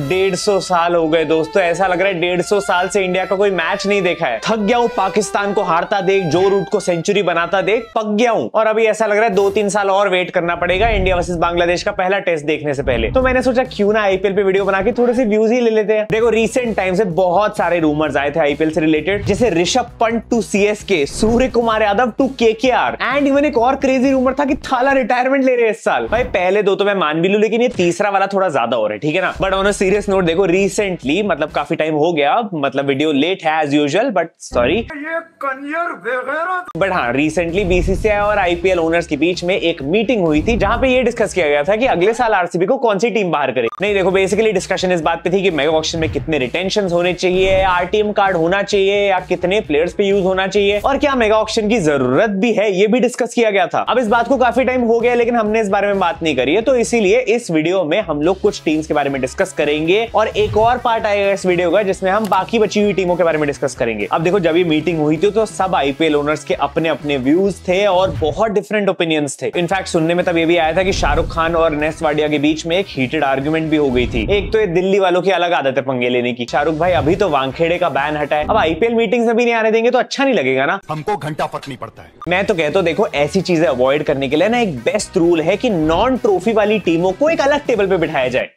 150 साल हो गए दोस्तों, ऐसा लग रहा है 150 साल से इंडिया का कोई मैच नहीं देखा है। थक गया हूं पाकिस्तान को हारता देख, जो रूट को सेंचुरी बनाता देख, पक गया हूं। और अभी ऐसा लग रहा है 2-3 साल और वेट करना पड़ेगा इंडिया वर्सेस बांग्लादेश का पहला टेस्ट देखने से पहले। तो मैंने सोचा क्यों ना आईपीएल पे वीडियो बना के थोड़े से व्यूज ही ले लेते हैं। देखो रिसेंट टाइम से बहुत सारे रूमर्स आए थे आईपीएल से रिलेटेड, जैसे Rishabh Pant to CSK, Surya Kumar Yadav to KKR, and even एक और क्रेजी रूमर था कि थाला रिटायरमेंट ले रहे हैं इस साल। भाई पहले दो तो मैं मान भी लूं, लेकिन ये तीसरा वाला थोड़ा ज्यादा हो रहा है, ठीक है ना। But on a serious note देखो, रिसेंटली मतलब काफी टाइम हो गया, मतलब वीडियो लेट है एज यूजुअल, बट सॉरी ये कंजर बेगैरत। बट हाँ, रिसेंटली बीसीसीआई और आईपीएल ओनर्स के बीच में एक मीटिंग हुई थी जहां पे ये डिस्कस किया गया था कि अगले साल आरसीबी को कौन सी टीम बाहर करे। नहीं देखो, बेसिकली डिस्कशन इस बात पे थी कि मेगा ऑक्शन में कितने रिटेंशंस होने चाहिए, आरटीएम कार्ड होना चाहिए या कितने प्लेयर्स पे यूज होना चाहिए, और क्या मेगा ऑक्शन की जरूरत भी है, ये भी डिस्कस किया गया था। अब इस बात को काफी टाइम हो गया लेकिन हमने इस बारे में बात नहीं करी है, तो इसीलिए इस वीडियो में हम लोग कुछ टीम्स के बारे में डिस्कस करेंगे और एक और पार्ट आएगा इस वीडियो का जिसमें हम बाकी बची हुई टीमों के बारे में डिस्कस करेंगे। अब देखो, जब ये मीटिंग हुई थी तो सब आईपीएल ओनर्स के अपने अपने व्यूज थे और बहुत डिफरेंट ओपिनियंस थे। इनफैक्ट सुनने में तब ये भी आया था कि शाहरुख खान और नेस वाडिया के बीच में एक हीटेड आर्गुमेंट भी हो गई थी। एक तो ये दिल्ली वालों की अलग आदत है पंगे लेने की। शाहरुख भाई अभी तो वानखेड़े का बैन हटा है, अब आईपीएल मीटिंग्स में भी नहीं आने देंगे तो अच्छा नहीं लगेगा ना। हमको घंटा फर्क नहीं पड़ता है। मैं तो कहता हूं देखो, ऐसी चीजें अवॉइड करने के लिए ना एक बेस्ट रूल है कि नॉन ट्रॉफी वाली टीमों को एक अलग टेबल पे बिठाया जाए,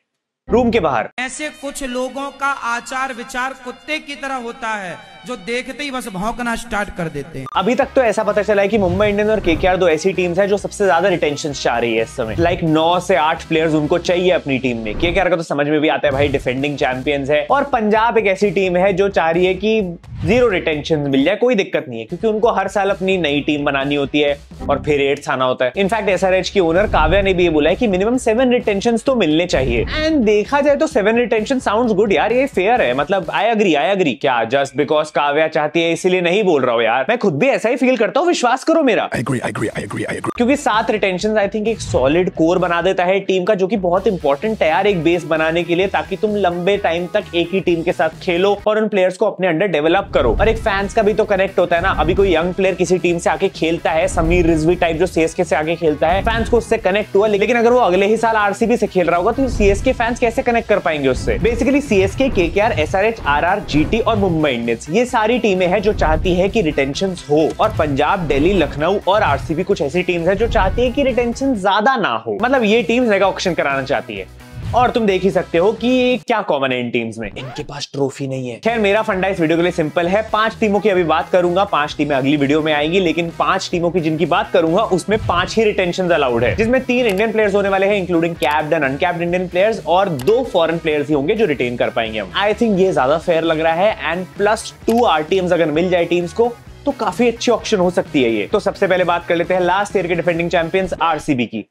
रूम के बाहर। ऐसे कुछ लोगों का आचार विचार कुत्ते की तरह होता है जो देखते ही बस भौंकना स्टार्ट कर देते हैं। अभी तक तो ऐसा पता चला है कि मुंबई इंडियंस और केकेआर दो ऐसी टीम्स हैं जो सबसे ज्यादा रिटेंशन चाह रही है इस समय। लाइक 9 से 8 प्लेयर्स उनको चाहिए अपनी टीम में। केकेआर का तो समझ में भी आता है भाई, डिफेंडिंग चैंपियंस है, और पंजाब एक ऐसी टीम है जो चाह रही है कि 0 रिटेंशन मिल जाए, कोई दिक्कत नहीं है, क्योंकि उनको हर साल अपनी नई टीम बनानी होती है और फिर 8 आना होता है। इनफैक्ट एसआरएच की ओनर काव्या ने भी ये बोला है कि मिनिमम 7 रिटेंशन तो मिलने चाहिए। एंड देखा जाए तो 7 रिटेंशन साउंड्स गुड यार, ये फेयर है। मतलब आई अग्री। क्या जस्ट बिकॉज काव्या चाहती है इसीलिए नहीं बोल रहा हूं यार, मैं खुद भी ऐसा ही फील करता हूं, विश्वास करो मेरा। I agree. क्योंकि 7 रिटेंशन आई थिंक एक सॉलिड कोर बना देता है टीम का, जो कि बहुत इंपॉर्टेंट है यार एक बेस बनाने के लिए, ताकि तुम लंबे टाइम तक एक ही टीम के साथ खेलो और उन प्लेयर्स को अपने अंडर डेवलप करो। और एक फैंस का भी तो कनेक्ट होता है ना। अभी कोई यंग प्लेयर किसी टीम से आके खेलता है, समीर रिजवी टाइप जो सीएसके से आके खेलता है, फैंस को उससे कनेक्ट हुआ, लेकिन अगर वो अगले ही साल आरसीबी से खेल रहा होगा तो सीएसके फैंस कैसे कनेक्ट कर पाएंगे उससे। Basically CSK, KKR, SRH, RR, GT और मुंबई इंडियंस, ये सारी टीमें हैं जो चाहती है कि रिटेंशंस हो, और पंजाब, दिल्ली, लखनऊ और आरसीबी कुछ ऐसी टीम्स है जो चाहती है कि रिटेंशन ज्यादा ना हो। मतलब ये टीम्स मेगा ऑक्शन कराना चाहती है। और तुम देख ही सकते हो कि क्या कॉमन है इन टीम्स में, इनके पास ट्रॉफी नहीं है। खैर मेरा फंडा इस वीडियो के लिए सिंपल है, 5 टीमों की अभी बात करूंगा, 5 टीमें अगली वीडियो में आएंगी, लेकिन 5 टीमों की जिनकी बात करूंगा उसमें 5 ही रिटेंशन अलाउड है, जिसमें 3 इंडियन प्लेयर्स होने वाले हैं, including capped and uncapped Indian players, और 2 फॉरेन प्लेयर्स ही होंगे जो रिटेन कर पाएंगे। आई थिंक ये ज्यादा फेयर लग रहा है, एंड +2 आरटीएम्स अगर मिल जाए टीम्स को तो काफी अच्छी ऑप्शन हो सकती है ये। तो सबसे पहले बात कर लेते हैं लास्ट ईयर के डिफेंडिंग चैंपियंस आरसीबी की।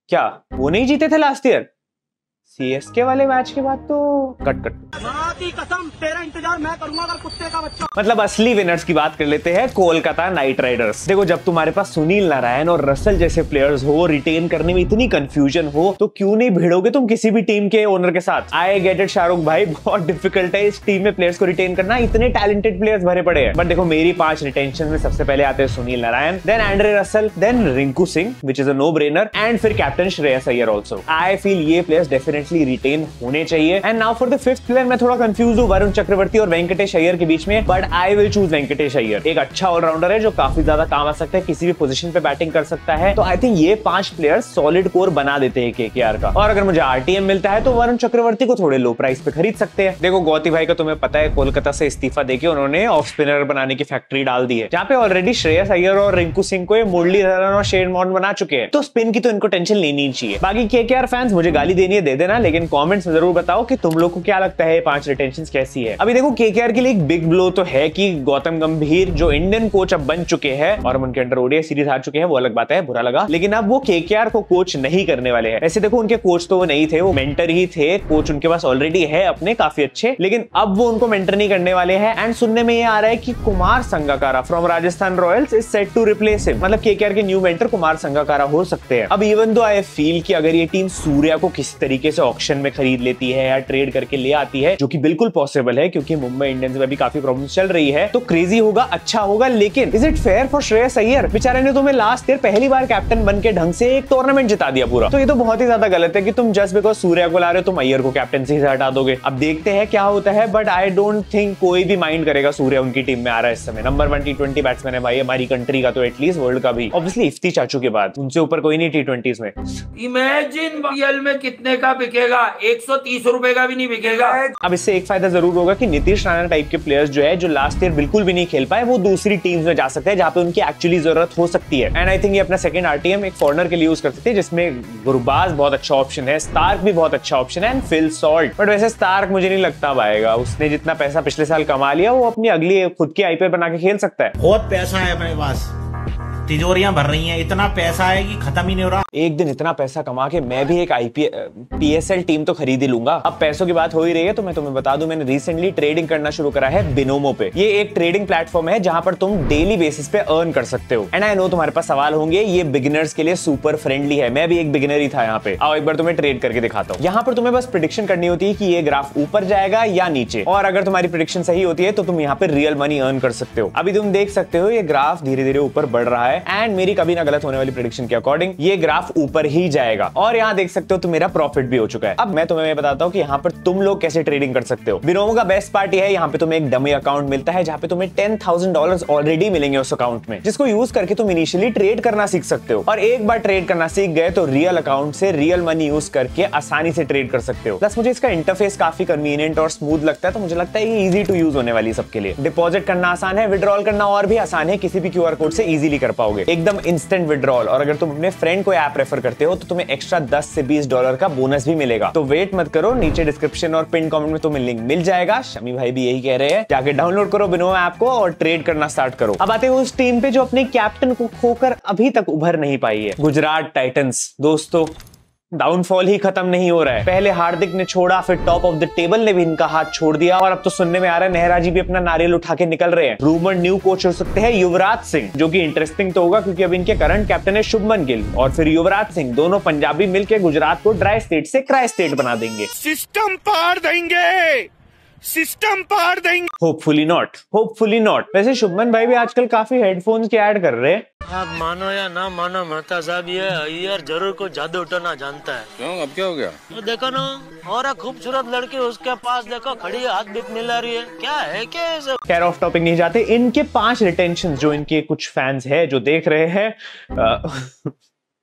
क्या वो नहीं जीते थे लास्ट ईयर? सीएसके वाले मैच के बाद तो कट कसम तेरा इंतजार मैं करूंगा अगर कुत्ते का बच्चा। मतलब असली विनर्स की बात कर लेते हैं, कोलकाता नाइट राइडर्स। देखो, जब तुम्हारे पास सुनील नारायण और रसल जैसे प्लेयर्स हो, रिटेन करने में इतनी कंफ्यूजन हो, तो क्यों नहीं भिड़ोगे तुम किसी भी टीम के ओनर के साथ। आई गेट इट शाहरुख भाई, बहुत डिफिकल्ट है इस टीम में प्लेयर्स को रिटेन करना, इतने टैलेंटेड प्लेयर्स भरे पड़े हैं। बट देखो, मेरी 5 रिटेंशन में सबसे पहले आते हैं Sunil Narine, then Andre Russell, then Rinku Singh which is a no brainer, and फिर captain Shreyas Iyer also. I feel ये प्लेयर्स डेफिनेटली रिटेन होने चाहिए। And now for the 5th player, मैं थोड़ा कंफ्यूज हूं वरुण चक्रवर्ती और वेंकटेश अय्यर के बीच में, but I will choose Venkatesh Iyer. एक अच्छा ऑलराउंडर है जो काफी ज्यादा काम आ सकता है, किसी भी पोजीशन पे बैटिंग कर सकता है। तो आई थिंक ये 5 प्लेयर्स सॉलिड कोर बना देते हैं केकेआर का। और अगर मुझे आरटीएम मिलता है तो वरुण चक्रवर्ती को थोड़े लो प्राइस पे खरीद सकते हैं। देखो गौती भाई का तुम्हें पता है, कोलकाता से इस्तीफा देके उन्होंने ऑफ स्पिनर बनाने की फैक्ट्री डाल दी है, जहां पे ऑलरेडी श्रेयस अय्यर और रिंकू सिंह को मुरलीधरन और शेन वॉर्न बना चुके हैं। तो स्पिन की तो इनको टेंशन लेनी चाहिए। बाकी केकेआर फैंस मुझे गाली देनी है दे देना, लेकिन कमेंट्स में जरूर बताओ कि तुम लोग को क्या लगता है 5 रिटेंशंस कैसी है। अभी देखो, केकेआर के लिए एक बिग ब्लो तो है कि गौतम गंभीर जो इंडियन कोच अब बन चुके हैं और हम उनके अंडर ओडीआई सीरीज हार चुके हैं, वो अलग बात है, बुरा लगा, लेकिन अब वो केकेआर को कोच नहीं करने वाले हैं। वैसे देखो, उनके कोच तो वो नहीं थे, वो मेंटर ही थे। कोच उनके पास ऑलरेडी है अपने काफी अच्छे, लेकिन अब वो उनको मेंटर नहीं करने वाले हैं। एंड सुनने में ये आ रहा है कि Kumar Sangakkara from Rajasthan royals is set to replace him. मतलब केकेआर के न्यू मेंटर कुमार संगकारा हो सकते हैं। अब इवन दो आई फील कि अगर ये टीम सूर्या को किसी तरीके से ऑक्शन में खरीद लेती है या ट्रेड करके ले आती है, जो कि बिल्कुल पॉसिबल है क्योंकि मुंबई इंडियंस में भी काफी प्रॉब्लम चल रही है, तो क्रेजी होगा, अच्छा होगा। लेकिन is it fair for Shreyas Iyer? बेचारे ने तुम्हें लास्ट ईयर पहली बार कैप्टन बन के ढंग से एक टूर्नामेंट जिता दिया पूरा। तो ये तो बहुत ही ज्यादा गलत है कि तुम जस्ट बिकॉज सूर्या को ला रहे हो तुम अय्यर को कैप्टनसी से हटा दोगे। अब देखते हैं क्या होता है, बट आई डोंट थिंक कोई भी माइंड करेगा सूर्या उनकी टीम में आ रहा है इस समय। नंबर 1 T20 बैट्समैन है भाई हमारी कंट्री का, तो एटलीस्ट वर्ल्ड का भी। ऑब्वियसली इफ्ती चाचू के बाद उनसे ऊपर कोई नहीं T20s में। इमेजिन BL में कितने का बिकेगा? 130 रुपए का भी नहीं बिकेगा। अब इससे एक फायदा जरूर होगा कि नीतीश राणा टाइप के प्लेयर्स जो है, जो लास्ट ईयर बिल्कुल भी नहीं खेल पाए, वो दूसरी टीम्स में जा सकते हैं जहां पे उनकी एक्चुअली जरूरत हो सकती है। एंड आई थिंक ये अपना सेकंड RTM एक फॉरनर के लिए यूज कर सकते हैं, जिसमें गुरबाज बहुत अच्छा ऑप्शन है, स्टार्क भी बहुत अच्छा ऑप्शन है, एंड फिल सॉल्ट। बट वैसे स्टार्क मुझे नहीं लगता अब आएगा। उसने जितना पैसा पिछले साल कमा लिया वो अपनी अगली खुद की IPL बना के खेल सकता है। बहुत पैसा है मेरे पास, तिजोरियां भर रही हैं, इतना पैसा है कि खत्म ही नहीं हो रहा। एक दिन इतना पैसा कमा के मैं भी एक PSL टीम तो खरीद ही लूंगा। अब पैसों की बात हो ही रही है तो मैं तुम्हें बता दूं, मैंने रिसेंटली ट्रेडिंग करना शुरू करा है बिनोमो पे। ये एक ट्रेडिंग प्लेटफॉर्म है जहां पर तुम डेली बेसिस पे अर्न कर सकते हो। एंड आई नो तुम्हारे पास सवाल होंगे, ये बिगिनर्स के लिए सुपर फ्रेंडली है। मैं भी एक बिगिनर ही था यहाँ पे। आओ एक बार तुम्हें ट्रेड करके दिखाता हूँ। यहाँ पर तुम्हें बस प्रेडिक्शन करनी होती है कि ये ग्राफ ऊपर जाएगा या नीचे, और अगर तुम्हारी प्रेडिक्शन सही होती है तो तुम यहाँ पे रियल मनी अर्न कर सकते हो। अभी तुम देख सकते हो ये ग्राफ धीरे धीरे ऊपर बढ़ रहा है, एंड मेरी कभी ना गलत होने वाली प्रेडिक्शन के अकॉर्डिंग ये ग्राफ ऊपर ही जाएगा। और यहाँ देख सकते हो तो मेरा प्रॉफिट भी हो चुका है। अब मैं तुम्हें बताता हूँ कि यहाँ पर तुम लोग कैसे ट्रेडिंग कर सकते हो। बिनोमो का बेस्ट पार्ट है, यहाँ पे तुम्हें एक डमी अकाउंट मिलता है जहाँ पे तुम्हें $10,000 ऑलरेडी मिलेंगे उस अकाउंट में, जिसको यूज करके तुम इनिशियली ट्रेड करना सीख सकते हो। और एक बार ट्रेड करना सीख गए तो रियल अकाउंट से रियल मनी यूज करके आसानी से ट्रेड कर सकते हो। प्लस मुझे इसका इंटरफेस काफी कन्वीनियंट और स्मूथ लगता है, तो मुझे लगता है ये इजी टू यूज होने वाली सबके लिए। डिपॉजिट करना आसान है, विड्रॉल करना और भी आसान है, किसी भी QR कोड से इजीली कर पाओगे, एकदम इंस्टेंट विड्रॉल। और अगर तुम अपने फ्रेंड को ऐप रेफर करते हो तो तुम्हें एक्स्ट्रा $10 से $20 का बोनस भी मिलेगा। तो वेट मत करो, नीचे डिस्क्रिप्शन और पिन कमेंट में तुम्हें लिंक मिल जाएगा। शमी भाई भी यही कह रहे हैं, जाके डाउनलोड करो बिनोमो ऐप को और ट्रेड करना स्टार्ट करो। अब आते हैं उस टीम पे जो अपने कैप्टन को खोकर अभी तक उभर नहीं पाई है, गुजरात टाइटंस। दोस्तों डाउनफॉल ही खत्म नहीं हो रहा है। पहले हार्दिक ने छोड़ा, फिर टॉप ऑफ द टेबल ने भी इनका हाथ छोड़ दिया, और अब तो सुनने में आ रहा है नेहरा जी भी अपना नारियल उठा के निकल रहे हैं। रूमर न्यू कोच हो सकते हैं युवराज सिंह, जो कि इंटरेस्टिंग तो होगा क्योंकि अब इनके करंट कैप्टन है शुभमन गिल और फिर युवराज सिंह, दोनों पंजाबी मिलकर गुजरात को ड्राई स्टेट से क्राई स्टेट बना देंगे। सिस्टम पार देंगे, सिस्टम पार देंगे। Hopefully not, hopefully not. वैसे शुभमन भाई भी आजकल काफी हेडफोन्स के ऐड कर रहे हैं। आप मानो या ना मानो मेहता साहब, ये अय्यर जरूर को जादू उठाना जानता है। क्यों, अब क्या हो गया? तो देखो ना, और एक खूबसूरत लड़की उसके पास देखो खड़ी है, हाथ बीत मिला रही है, क्या है क्या है सब। खैर ऑफ टॉपिक नहीं जाते। इनके 5 रिटेंशन जो इनके कुछ फैंस है जो देख रहे हैं,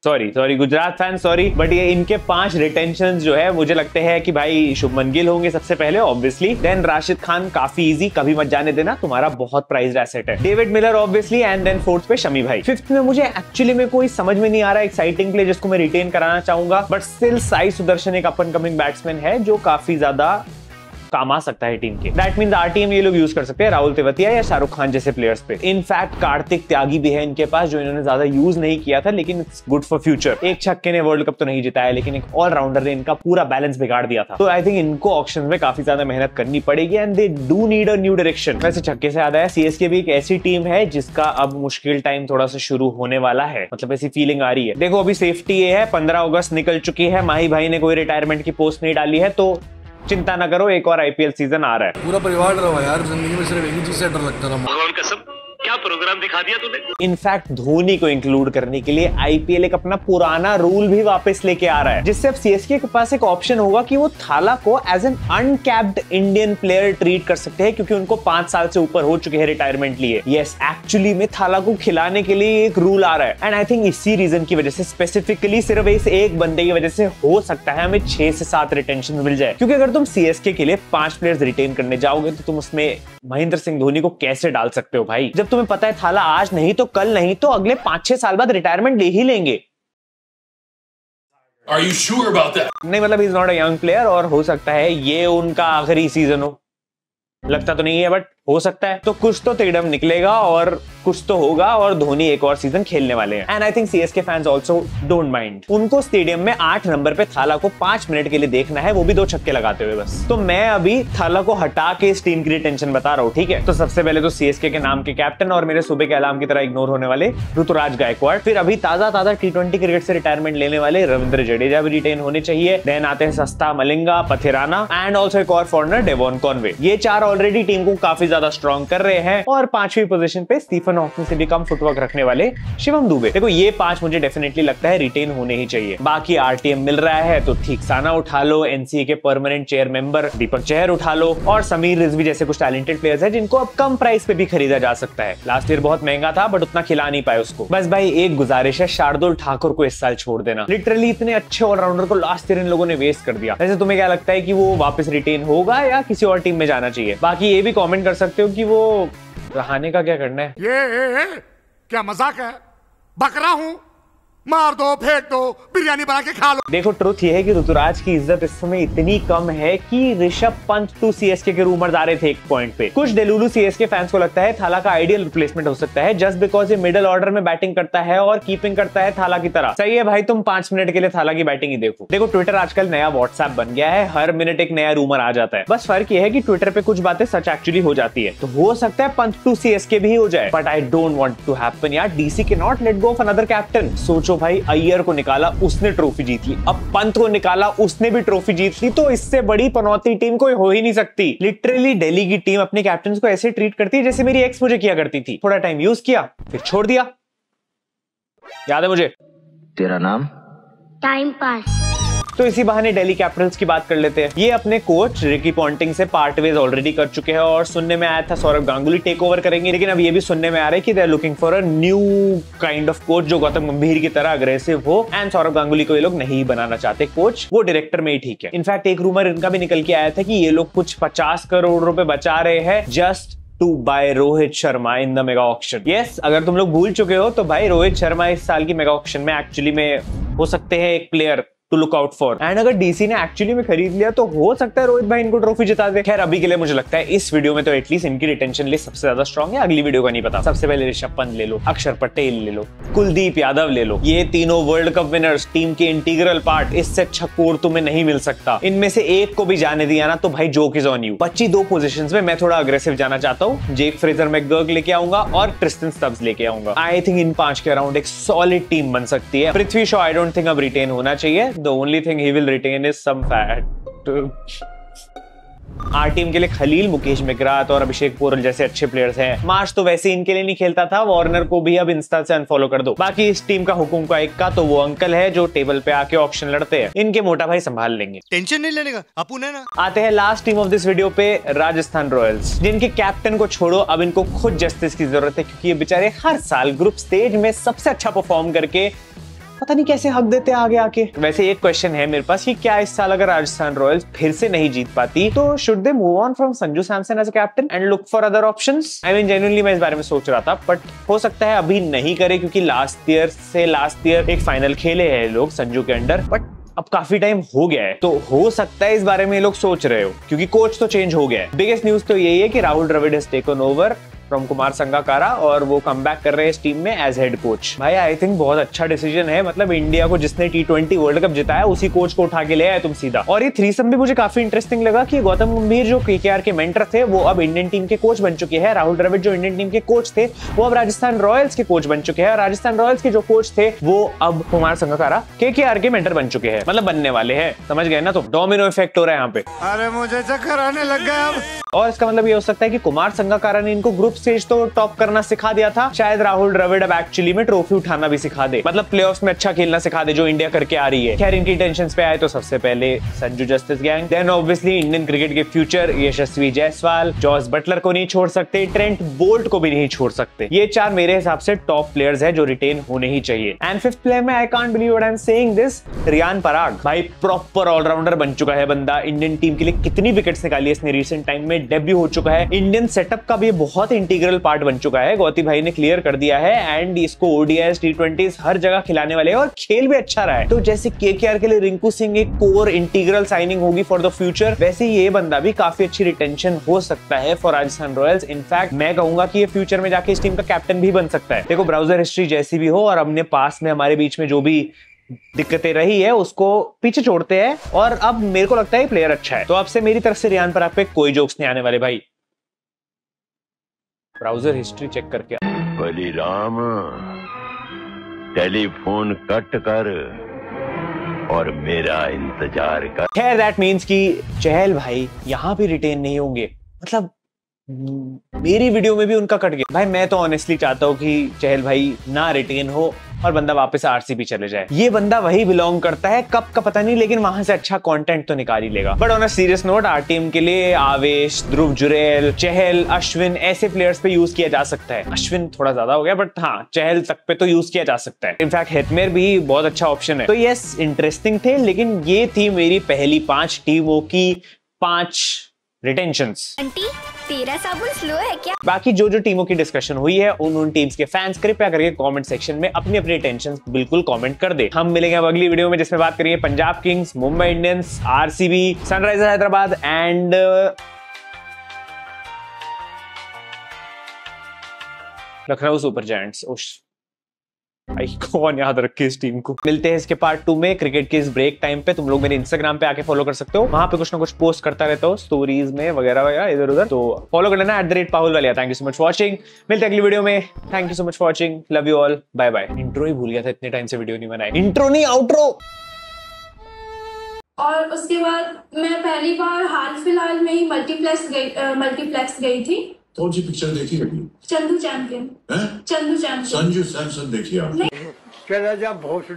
sorry Gujarat fan sorry, but ये इनके 5 रिटेंशन जो है मुझे लगते हैं कि भाई शुभमन गिल होंगे सबसे पहले ऑब्वियसली, देन राशिद खान काफी इजी, कभी मत जाने देना, तुम्हारा बहुत प्राइज्ड एसेट है, David Miller obviously, and then 4th पे शमी भाई। 5th में मुझे एक्चुअली में कोई समझ में नहीं आ रहा एक्साइटिंग प्ले जिसको मैं रिटेन कराना चाहूंगा, बट स्टिल साई सुदर्शन एक अप एंड कमिंग बैट्समैन है जो काफी ज्यादा काम आ सकता है टीम के। दैट मींस RTM ये लोग यूज कर सकते हैं राहुल तेवतिया या शाहरुख खान जैसे प्लेयर्स पे। इनफैक्ट कार्तिक त्यागी भी है इनके पास, जो इन्होंने ज्यादा यूज नहीं किया था, लेकिन इट्स गुड फॉर फ्यूचर। एक छक्के ने वर्ल्ड कप तो नहीं जिताया, लेकिन एक ऑलराउंडर ने इनका पूरा बैलेंस बिगाड़ दिया था। तो आई थिंक इनको ऑक्शन में काफी ज्यादा मेहनत करनी पड़ेगी, and they do need a new direction. वैसे छक्के से याद आया, CSK भी एक ऐसी टीम है जिसका अब मुश्किल टाइम थोड़ा सा शुरू होने वाला है, मतलब ऐसी फीलिंग आ रही है। देखो अभी सेफ्टी ये है, 15 अगस्त निकल चुकी है, माही भाई ने कोई रिटायरमेंट की पोस्ट नहीं डाली है, तो चिंता ना करो, एक और IPL सीजन आ रहा है। पूरा परिवार डरा हुआ यार, जिंदगी में सिर्फ एक ही चीज से डर लगता था। भगवान कसम, क्या प्रोग्राम दिखा दिया तूने। इनफैक्ट धोनी को इंक्लूड करने के लिए IPL एक अपना पुराना रूल भी वापस लेके आ रहा है, जिससे अब CSK के पास एक ऑप्शन होगा कि वो थाला को as an uncapped Indian player treat कर सकते हैं, क्योंकि उनको 5 साल से ऊपर हो चुके हैं रिटायरमेंट लिए। यस, एक्चुअली में थाला को खिलाने के लिए एक रूल आ रहा है, एंड आई थिंक इसी रीजन की वजह से, स्पेसिफिकली सिर्फ इस एक बंदे की वजह से हो सकता है हमें 6 से 7 रिटेंशन मिल जाए। क्योंकि अगर तुम CSK के लिए 5 प्लेयर्स रिटेन करने जाओगे तो तुम उसमें महेंद्र सिंह धोनी को कैसे डाल सकते हो भाई, जब तुम्हें पता है थाला आज नहीं तो कल नहीं तो अगले 5-6 साल बाद रिटायरमेंट ले ही लेंगे। Are you sure about that? नहीं मतलब is not a young player, और हो सकता है ये उनका आखिरी सीजन हो, लगता तो नहीं है, बट हो सकता है। तो कुछ तो तिगड़म निकलेगा और कुछ तो होगा और धोनी एक और सीजन खेलने वाले हैं। And I think CSK fans also don't mind. उनको स्टेडियम में 8 नंबर पे थाला को 5 मिनट के लिए देखना है, वो भी 2 छक्के लगाते हुए बस। तो मैं अभी थाला को हटा के इस टीम के लिए टेंशन बता रहा हूँ, ठीक है। तो सबसे पहले तो सीएसके के नाम के कैप्टन और मेरे सुबह के अलार्म की तरह इग्नोर होने वाले ऋतुराज गायकवाड़, फिर अभी ताजा T20 क्रिकेट से रिटायरमेंट लेने वाले रविंद्र जडेजा भी रिटेन होने चाहिए। देन आते हैं सस्ता मलिंगा, पथिराना एंड ऑल्सो एक और फॉरनर डेवॉन कॉनवे। ये 4 ऑलरेडी टीम को काफी ज्यादा स्ट्रॉन्ग कर रहे हैं। और 5वीं पोजीशन पे स्टीफन हॉकिंस से भी कम फुटवर्क रखने वाले शिवम दुबे। देखो ये 5 मुझे डेफिनेटली लगता है रिटेन होने ही चाहिए। बाकी आरटीएम मिल रहा है तो ठीक साना उठा लो, एनसीए के permanent chair member Deepak Chahar उठा लो और समीर रिजवी जैसे कुछ टैलेंटेड प्लेयर्स हैं जिनको अब कम प्राइस पे भी खरीदा जा सकता है। लास्ट ईयर बहुत महंगा था बट उतना खिला नहीं पाए उसको। बस भाई एक गुजारिश है, शार्दुल ठाकुर को इस साल छोड़ देना। लिटरली इतने अच्छे ऑलराउंडर को लास्ट ईयर इन लोगों ने वेस्ट कर दिया। वैसे तुम्हें क्या लगता है कि वो वापस रिटेन होगा या किसी और टीम में जाना चाहिए? बाकी ये भी कमेंट कर सकते हो कि वो रहाने का क्या करना है। ये क्या मजाक है? बकरा हूं, मार दो, फेंक दो, बिरयानी बना के खा लो। देखो ट्रुथ ये है कि ऋतुराज की इज्जत इस समय इतनी कम है कि ऋषभ पंत टू सीएसके के रूमर्स आ रहे थे एक पॉइंट पे। कुछ डेलुलू सीएसके फैंस को लगता है थाला का आइडियल रिप्लेसमेंट हो सकता है जस्ट बिकॉज ये मिडिल ऑर्डर में बैटिंग करता है और कीपिंग करता है थाला की तरह। सही है भाई, तुम 5 मिनट के लिए थाला की बैटिंग ही देखो। देखो ट्विटर आजकल नया व्हाट्सएप बन गया है, हर मिनट एक नया रूमर आ जाता है। बस फर्क ये है कि ट्विटर पे कुछ बातें सच एक्चुअली हो जाती है। तो हो सकता है पंत टू सीएसके भी हो जाए but I don't want to happen यार। DC can not let go of another captain. सोचो भाई, अय्यर को निकाला उसने ट्रॉफी जीत ली, अब पंत को निकाला उसने भी ट्रॉफी जीत ली, तो इससे बड़ी पनौती टीम कोई हो ही नहीं सकती। लिटरली दिल्ली की टीम अपने कैप्टन को ऐसे ट्रीट करती है जैसे मेरी एक्स मुझे किया करती थी। थोड़ा टाइम यूज किया फिर छोड़ दिया। याद है मुझे। तेरा नाम? Time pass. तो इसी बहाने दिल्ली कैपिटल्स की बात कर लेते हैं। ये अपने कोच रिकी पॉन्टिंग से पार्ट वेज ऑलरेडी कर चुके हैं और सुनने में आया था सौरव गांगुली टेक ओवर करेंगे, लेकिन अब ये भी सुनने में आ रहा है कि they are looking for a new kind of coach जो गौतम गंभीर की तरह अग्रेसिव हो। एंड सौरव गांगुली को ये लोग नहीं बनाना चाहते कोच, वो डायरेक्टर में ही ठीक है। इनफैक्ट एक रूमर इनका भी निकल के आया था कि ये लोग कुछ 50 करोड़ रुपए बचा रहे हैं just to buy Rohit Sharma in the mega auction. Yes, अगर तुम लोग भूल चुके हो तो भाई रोहित शर्मा इस साल की मेगा ऑक्शन में एक्चुअली में हो सकते हैं एक player to look out for. And अगर डीसी ने एक्चुअली में खरीद लिया तो हो सकता है रोहित भाई इनको ट्रॉफी जिता दे। खैर अभी के लिए मुझे लगता है इस वीडियो में तो एटलीस्ट इनकी रिटेंशन लिस्ट सबसे ज्यादा स्ट्रॉन्ग है। अगली वीडियो का नहीं पता। सबसे पहले ऋषभ पंत ले लो, अक्षर पटेल ले लो, कुलदीप यादव ले लो। ये तीनों वर्ल्ड कप विनर्स, टीम के इंटीग्रल पार्ट। इससे अच्छा कोर तुम्हें नहीं मिल सकता। इनमें से एक को भी जाने दिया ना तो भाई जोक इज ऑन यू। बची 2 पोजीशंस में मैं थोड़ा अग्रेसिव जाना चाहता हूँ। जेक फ्रेजर मैकगर्क लेके आऊंगा और ट्रिस्टन स्टब्स लेके आऊंगा। आई थिंक इन 5 के अराउंड एक सॉलिड टीम बन सकती है। Prithvi Shaw I don't think अब रिटेन होना चाहिए। The only thing he will retain is some fat। Our team के लिए खलील, मुकेश मेकरात और अभिषेक पोरल जैसे अच्छे प्लेयर्स हैं। मार्च तो वैसे इनके लिए नहीं खेलता था, वार्नर को भी अब इंस्टा से अनफॉलो कर दो। बाकी इस टीम का हुकुम का एक का तो वो अंकल है जो टेबल पे आके ऑक्शन लड़ते हैं। इनके मोटा भाई संभाल लेंगे, टेंशन नहीं लेने का अपुन है ना। आते हैं last team of this video पे, राजस्थान रॉयल्स, जिनके कैप्टन को छोड़ो अब इनको खुद जस्टिस की जरूरत है क्योंकि ये बेचारे हर साल ग्रुप स्टेज में सबसे अच्छा परफॉर्म करके पता नहीं कैसे हक देते आगे आके। वैसे एक क्वेश्चन है मेरे पास कि क्या इस साल अगर राजस्थान रॉयल्स फिर से नहीं जीत पाती तो should they move on from Sanju Samson as a captain and look for other options? I mean genuinely मैं इस बारे में सोच रहा था बट हो सकता है अभी नहीं करे क्योंकि लास्ट ईयर एक फाइनल खेले हैं लोग संजू के अंडर, बट अब काफी टाइम हो गया है तो हो सकता है इस बारे में ये लोग सोच रहे हो क्योंकि कोच तो चेंज हो गया है। बिगेस्ट न्यूज तो यही है कि Rahul Dravid has taken over from Kumar Sangakkara और वो कम बैक कर रहे हैं इस टीम में एज हेड कोच। भाई आई थिंक बहुत अच्छा डिसीजन है। मतलब इंडिया को जिसने T20 वर्ल्ड कप जिताया उसी कोच को उठा के ले आए तुम सीधा। और ये थ्रीसम भी मुझे काफी इंटरेस्टिंग लगा कि गौतम गंभीर जो केकेआर के मेंटर थे वो अब इंडियन टीम के कोच बन चुके हैं। राहुल द्रविड़ जो इंडियन टीम के कोच थे वो अब राजस्थान रॉयल्स के कोच बन चुके हैं। राजस्थान रॉयल्स के जो कोच थे वो अब कुमार संगाकारा केकेआर के मेंटर बन चुके हैं, मतलब बनने वाले हैं। समझ गए ना? तो डोमिनो इफेक्ट हो रहा है यहाँ पे। अरे मुझे चक्कर आने लग गया अब। और इसका मतलब ये हो सकता है कि कुमार संगाकारा ने इनको ग्रुप स्टेज तो टॉप करना सिखा दिया था, शायद राहुल द्रविड़ अब एक्चुअली में ट्रॉफी उठाना भी सिखा दे, मतलब प्लेऑफ्स में अच्छा खेलना सिखा दे जो इंडिया करके आ रही है। खैर इनकी टेंशंस पे आए तो सबसे पहले संजू जस्टिस गैंग, देन ऑब्वियसली इंडियन क्रिकेट के future Yashasvi Jaiswal, Jos Buttler को नहीं छोड़ सकते, ट्रेंट बोल्ट को भी नहीं छोड़ सकते। ये 4 मेरे हिसाब से टॉप प्लेयर्स है जो रिटेन होने ही चाहिए। एंड 5th प्लेयर में I can't believe what I am saying this, Riyan Parag. भाई प्रॉपर ऑलराउंडर बन चुका है बंदा। इंडियन टीम के लिए कितनी विकेट्स निकाली है इसने रिसेंट टाइम में, में डेब्यू हो चुका है। इंडियन सेटअप का भी बहुत इंटीग्रल पार्ट बन चुका है, गौती भाई ने क्लियर कर दिया है। एंड इसको ओडीआईज, टी20 हर जगह खिलाने वाले हैं और खेल भी अच्छा रहा है। तो जैसे केकेआर के लिए रिंकू सिंह एक कोर इंटीग्रल साइनिंग होगी फॉर द फ्यूचर, वैसे ये बंदा भी काफी अच्छी रिटेंशन हो सकता है फॉर राजस्थान रॉयल्स। इनफैक्ट मैं कहूंगा कि ये फ्यूचर में जाके इस टीम का कैप्टन भी बन सकता है। देखो ब्राउजर हिस्ट्री जैसी भी हो और हमने पास में हमारे बीच में जो भी दिक्कतें रही है उसको पीछे छोड़ते हैं और अब मेरे को लगता है प्लेयर अच्छा है। तो अब से मेरी तरफ से रियान पर आप पे कोई जोक्स नहीं आने वाले भाई। ब्राउजर हिस्ट्री चेक करके बलिराम टेलीफोन कट कर और मेरा इंतजार कर। खैर दैट मीन्स कि चहल भाई यहां भी रिटेन नहीं होंगे, मतलब मेरी वीडियो में भी उनका कट गया। भाई मैं तो ऑनेस्टली चाहता हूं कि चहल भाई ना रिटेन हो और बंदा वापस आरसीबी चले जाए। ये बंदा वही बिलोंग करता है, कब का पता नहीं, लेकिन वहां से अच्छा कंटेंट तो निकाल ही लेगा। But on a serious note, our team के लिए आवेश, ध्रुव जुरैल, चहल, अश्विन ऐसे प्लेयर्स पे यूज किया जा सकता है। अश्विन थोड़ा ज्यादा हो गया बट हाँ, चहल तक पे तो यूज किया जा सकता है। इनफैक्ट हेटमेयर भी बहुत अच्छा ऑप्शन है। तो यस, इंटरेस्टिंग थे, लेकिन ये थी मेरी पहली 5 टीमों की 5 रिटेंशंस। आंटी तेरा साबुन स्लो है क्या? बाकी जो टीमों की डिस्कशन हुई है उन टीम्स के फैंस कृपया करके कमेंट सेक्शन में अपनी अपनी टेंशंस बिल्कुल कमेंट कर दे। हम मिलेंगे अब अगली वीडियो में जिसमें बात करेंगे Punjab Kings, Mumbai Indians, RCB, Sunrisers Hyderabad and Lucknow super giants. भाई कौन याद रखे इस टीम को। मिलते हैं इसके पार्ट 2 में क्रिकेट के इस ब्रेक टाइम पे। तुम लोग मेरे इंस्टाग्राम पे आके फॉलो कर सकते हो, वहां पे कुछ ना कुछ पोस्ट करता रहता हूँ स्टोरीज में वगैरह वगैरह इधर उधर, तो फॉलो कर लेना @Pahul Walia. Thank you so much for watching. मिलते हैं अगली वीडियो में। Thank you so much for watching, love you all, bye bye. Intro ही भूल गया था, इतने टाइम से वीडियो नहीं बनाई। इंट्रो नहीं, आउट्रो। और उसके बाद मैं पहली बार हाल फिलहाल में ही मल्टीप्लेक्स गई थी। कौन सी पिक्चर देखी अभी? चंदू चैंपियन। चंदू चैंपियन। संजू सैमसन देखी आपने?